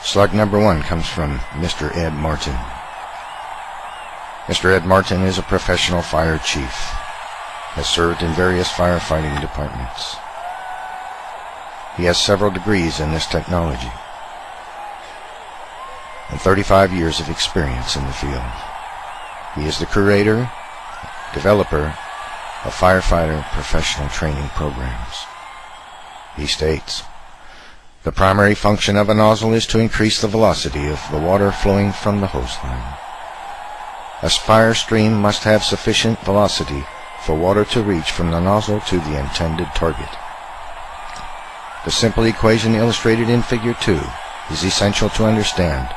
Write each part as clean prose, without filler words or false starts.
Slug number 1 comes from Mr. Ed Martin. Mr. Ed Martin is a professional fire chief, has served in various firefighting departments. He has several degrees in this technology and 35 years of experience in the field. He is the curator, developer of firefighter professional training programs. He states, "The primary function of a nozzle is to increase the velocity of the water flowing from the hose line. A fire stream must have sufficient velocity for water to reach from the nozzle to the intended target. The simple equation illustrated in Figure 2 is essential to understand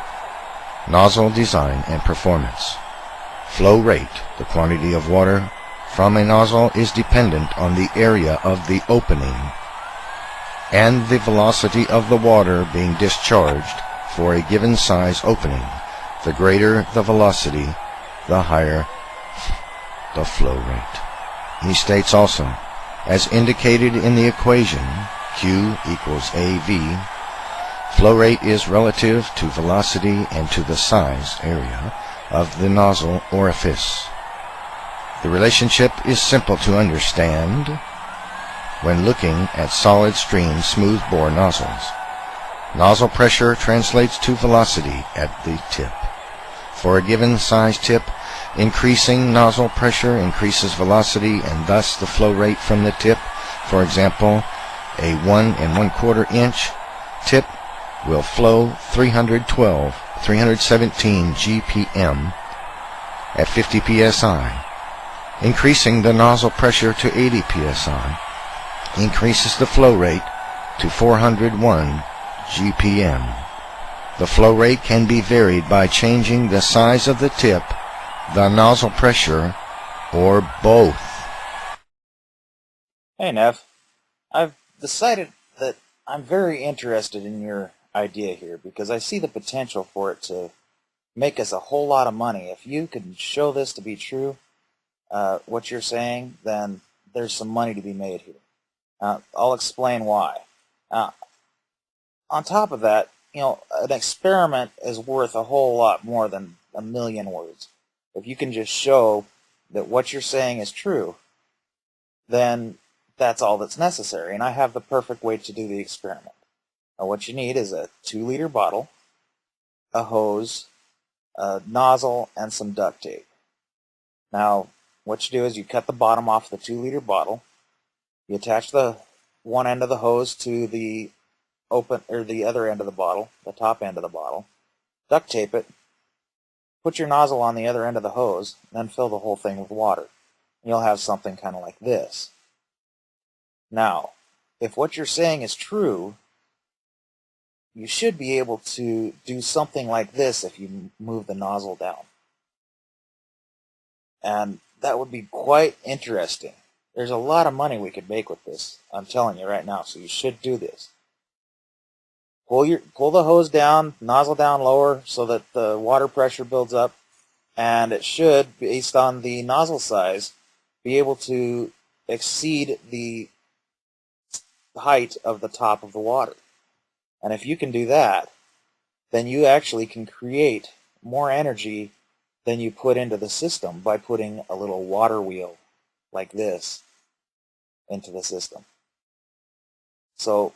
nozzle design and performance. Flow rate, the quantity of water from a nozzle, is dependent on the area of the opening and the velocity of the water being discharged for a given size opening. The greater the velocity, the higher the flow rate." He states also, as indicated in the equation Q equals AV, flow rate is relative to velocity and to the size area of the nozzle orifice. The relationship is simple to understand when looking at solid stream smooth bore nozzles. Nozzle pressure translates to velocity at the tip. For a given size tip, increasing nozzle pressure increases velocity and thus the flow rate from the tip. For example, a 1 1/4 inch tip will flow 317 GPM at 50 psi. Increasing the nozzle pressure to 80 psi increases the flow rate to 401 GPM. The flow rate can be varied by changing the size of the tip, the nozzle pressure, or both. Hey Nev, I've decided that I'm very interested in your idea here because I see the potential for it to make us a whole lot of money. If you can show this to be true, what you're saying, then there's some money to be made here. I'll explain why. On top of that, an experiment is worth a whole lot more than a million words. If you can just show that what you're saying is true, then that's all that's necessary, and I have the perfect way to do the experiment. Now, what you need is a 2-liter bottle, a hose, a nozzle, and some duct tape. Now, what you do is you cut the bottom off the 2-liter bottle, you attach the one end of the hose to the the other end of the bottle, the top end of the bottle, duct tape it, put your nozzle on the other end of the hose, and then fill the whole thing with water. You'll have something kind of like this. Now, if what you're saying is true, you should be able to do something like this if you move the nozzle down. And that would be quite interesting. There's a lot of money we could make with this, I'm telling you right now, so you should do this. Pull the hose down, nozzle down lower so that the water pressure builds up, and it should, based on the nozzle size, be able to exceed the height of the top of the water. And if you can do that, then you actually can create more energy than you put into the system by putting a little water wheel like this into the system. So,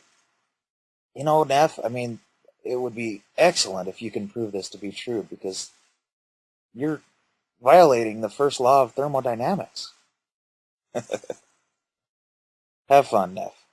Neff, it would be excellent if you can prove this to be true, because you're violating the first law of thermodynamics. Have fun, Neff.